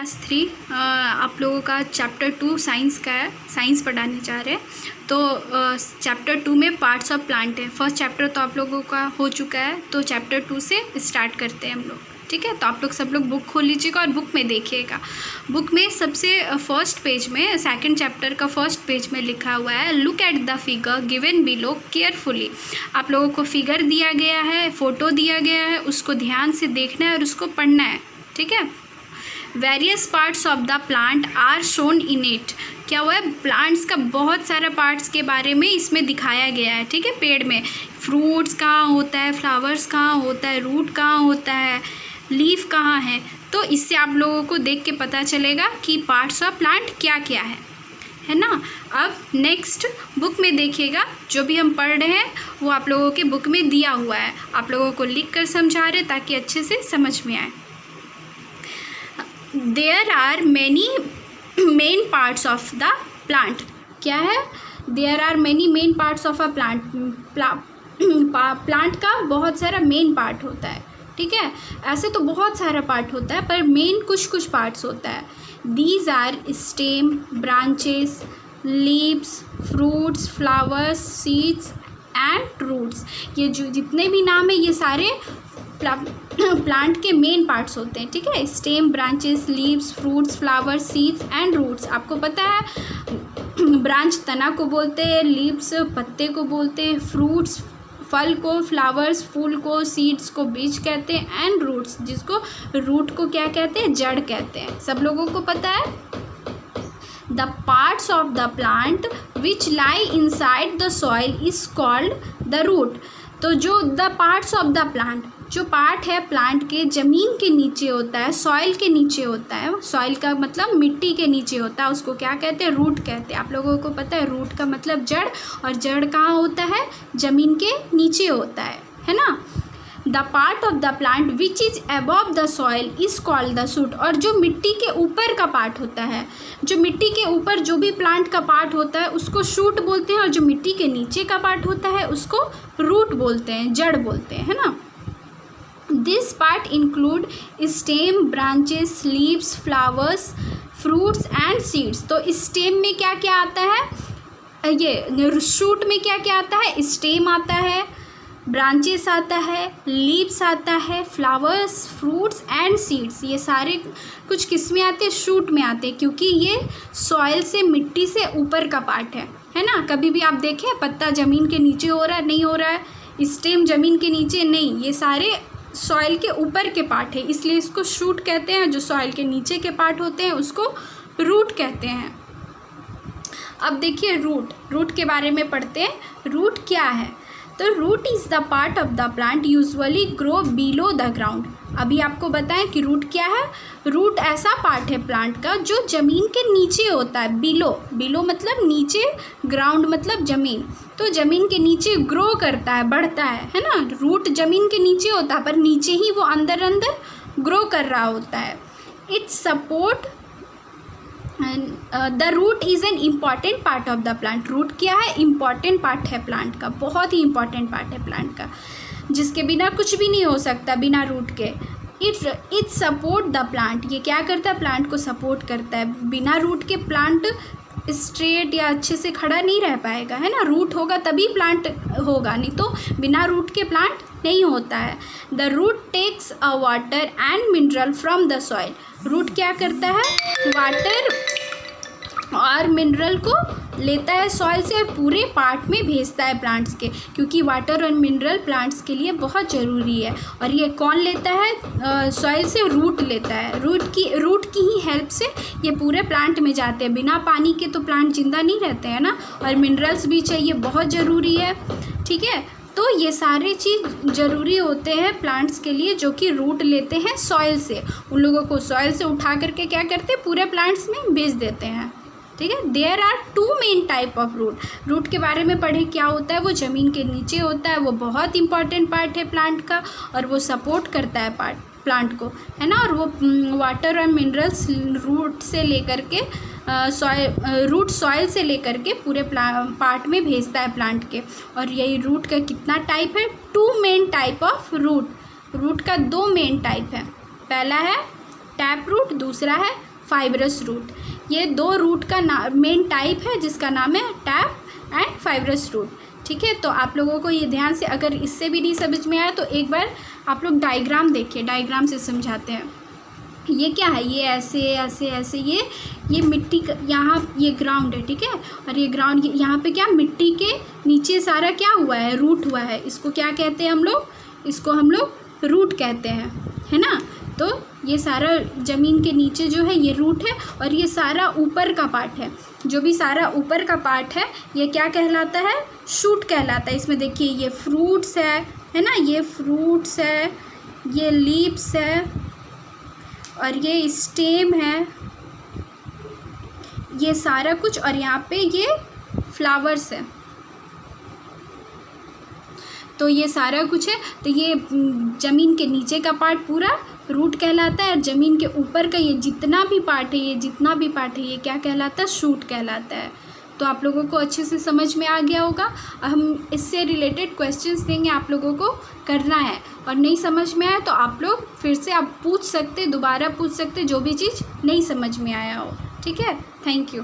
Class 3 आप लोगों का चैप्टर 2 साइंस का है, साइंस पढ़ाने जा रहे हैं। तो चैप्टर 2 में पार्ट्स ऑफ प्लांट है। फर्स्ट चैप्टर तो आप लोगों का हो चुका है, तो चैप्टर 2 से स्टार्ट करते हैं हम लोग। ठीक है, तो आप लोग सब लोग बुक खोल लीजिएगा और बुक में देखिएगा। बुक में सबसे फर्स्ट पेज में, सेकंड चैप्टर का फर्स्ट पेज में लिखा हुआ है, look at the figure given below carefully. आप लोगों को फिगर दिया गया है, फ़ोटो दिया गया है, उसको ध्यान से देखना है और उसको पढ़ना है। ठीक है, various parts of the plant are shown in it. क्या हुआ है, प्लांट्स का बहुत सारा पार्ट्स के बारे में इसमें दिखाया गया है। ठीक है, पेड़ में फ्रूट्स कहाँ होता है, फ्लावर्स कहाँ होता है, रूट कहाँ होता है, लीफ कहाँ है। तो इससे आप लोगों को देख के पता चलेगा कि पार्ट्स ऑफ प्लांट क्या क्या है ना। अब नेक्स्ट बुक में देखिएगा, जो भी हम पढ़ रहे हैं वो आप लोगों के बुक में दिया हुआ है। आप लोगों को लिख कर समझा रहे ताकि अच्छे से समझ में आए। There are many main parts of the plant. क्या है, there are many main parts of a plant. Plant का बहुत सारा मेन पार्ट होता है। ठीक है, ऐसे तो बहुत सारा पार्ट होता है, पर मेन कुछ पार्ट्स होता है। These are stem, branches, leaves, fruits, flowers, seeds and roots. ये जो जितने भी नाम है ये सारे प्लांट के मेन पार्ट्स होते हैं। ठीक है, stem, branches, leaves, fruits, flowers, seeds and roots. आपको पता है ब्रांच तना को बोलते हैं, लीव्स पत्ते को बोलते हैं, फ्रूट्स फल को, फ्लावर्स फूल को, सीड्स को बीज कहते हैं, एंड रूट्स जिसको रूट को क्या कहते हैं, जड़ कहते हैं। सब लोगों को पता है। The parts of the plant which lie inside the soil is called the root. तो जो the parts of the plant, जो पार्ट है प्लांट के ज़मीन के नीचे होता है, सॉइल के नीचे होता है, सॉइल का मतलब मिट्टी के नीचे होता है, उसको क्या कहते हैं, रूट कहते हैं। आप लोगों को पता है रूट का मतलब जड़, और जड़ कहाँ होता है, ज़मीन के नीचे होता है ना। The part of the plant which is above the soil is called the shoot. और जो मिट्टी के ऊपर का पार्ट होता है, जो मिट्टी के ऊपर जो भी प्लांट का पार्ट होता है उसको शूट बोलते हैं, और जो मिट्टी के नीचे का पार्ट होता है उसको रूट बोलते हैं, जड़ बोलते हैं, है ना। This part include stem, branches, leaves, flowers, fruits and seeds. तो स्टेम में क्या क्या आता है, ये शूट में क्या क्या आता है, स्टेम आता है, ब्रांचेस आता है, लीव्स आता है, फ्लावर्स, फ्रूट्स एंड सीड्स। ये सारे कुछ किस में आते हैं, शूट में आते हैं, क्योंकि ये सॉइल से, मिट्टी से ऊपर का पार्ट है ना। कभी भी आप देखें पत्ता ज़मीन के नीचे हो रहा है, नहीं हो रहा है, स्टेम ज़मीन के नीचे नहीं, ये सारे सॉइल के ऊपर के पार्ट है, इसलिए इसको शूट कहते हैं। जो सॉइल के नीचे के पार्ट होते हैं उसको रूट कहते हैं। अब देखिए रूट के बारे में पढ़ते हैं। रूट क्या है, तो root is the part of the plant usually grow below the ground. अभी आपको बताएं कि रूट क्या है। रूट ऐसा पार्ट है प्लांट का जो ज़मीन के नीचे होता है। बिलो मतलब नीचे, ग्राउंड मतलब ज़मीन। तो ज़मीन के नीचे ग्रो करता है, बढ़ता है ना। रूट ज़मीन के नीचे होता है, पर नीचे ही वो अंदर ग्रो कर रहा होता है। It support the root is an important part of the plant. Root क्या है, इम्पॉर्टेंट पार्ट है प्लांट का, बहुत ही इम्पॉर्टेंट पार्ट है प्लांट का, जिसके बिना कुछ भी नहीं हो सकता, बिना रूट के। It support the plant. ये क्या करता है, प्लांट को सपोर्ट करता है। बिना रूट के प्लांट स्ट्रेट या अच्छे से खड़ा नहीं रह पाएगा, है ना। रूट होगा तभी प्लांट होगा, नहीं तो बिना रूट के प्लांट नहीं होता है। The root takes a water and mineral from the soil. Root क्या करता है, वाटर और मिनरल को लेता है सॉइल से और पूरे पार्ट में भेजता है प्लांट्स के, क्योंकि वाटर और मिनरल प्लांट्स के लिए बहुत ज़रूरी है। और ये कौन लेता है, सॉइल से रूट लेता है। रूट की ही हेल्प से ये पूरे प्लांट में जाते हैं। बिना पानी के तो प्लांट जिंदा नहीं रहते हैं ना, और मिनरल्स भी चाहिए, बहुत ज़रूरी है। ठीक है, तो ये सारे चीज़ ज़रूरी होते हैं प्लांट्स के लिए, जो कि रूट लेते हैं सॉइल से। उन लोगों को सॉइल से उठा करके क्या करते हैं, पूरे प्लांट्स में भेज देते हैं। ठीक है, there are 2 main type of root. Root के बारे में पढ़े, क्या होता है, वो ज़मीन के नीचे होता है, वो बहुत इंपॉर्टेंट पार्ट है प्लांट का, और वो सपोर्ट करता है प्लांट को, है ना। और वो वाटर और मिनरल्स रूट से लेकर के रूट सॉइल से लेकर के पूरे पार्ट में भेजता है प्लांट के। और यही रूट का कितना टाइप है, 2 main type of root. Root का 2 मेन टाइप है। पहला है टैप रूट, दूसरा है फाइब्रस रूट। ये दो रूट का मेन टाइप है जिसका नाम है टैप एंड फाइब्रस रूट। ठीक है, तो आप लोगों को ये ध्यान से, अगर इससे भी नहीं समझ में आया तो एक बार आप लोग डायग्राम देखिए, डायग्राम से समझाते हैं। ये क्या है, ये ऐसे ऐसे ऐसे, ये मिट्टी का, यहाँ ये ग्राउंड है, ठीक है, और ये ग्राउंड, यहाँ पे क्या, मिट्टी के नीचे सारा क्या हुआ है, रूट हुआ है। इसको क्या कहते हैं हम लोग, इसको हम लोग रूट कहते हैं, है ना। तो ये सारा ज़मीन के नीचे जो है ये रूट है, और ये सारा ऊपर का पार्ट है, जो भी सारा ऊपर का पार्ट है ये क्या कहलाता है, शूट कहलाता है। इसमें देखिए ये फ्रूट्स है ना, ये फ्रूट्स है, ये लीव्स है, और ये स्टेम है, ये सारा कुछ, और यहाँ पे ये फ्लावर्स है। तो ये सारा कुछ है। तो ये ज़मीन के नीचे का पार्ट पूरा रूट कहलाता है, और ज़मीन के ऊपर का ये जितना भी पार्ट है, ये क्या कहलाता है, शूट कहलाता है। तो आप लोगों को अच्छे से समझ में आ गया होगा। हम इससे रिलेटेड क्वेश्चंस देंगे, आप लोगों को करना है, और नहीं समझ में आया तो आप लोग फिर से आप पूछ सकते, दोबारा पूछ सकते, जो भी चीज़ नहीं समझ में आया हो। ठीक है, थैंक यू।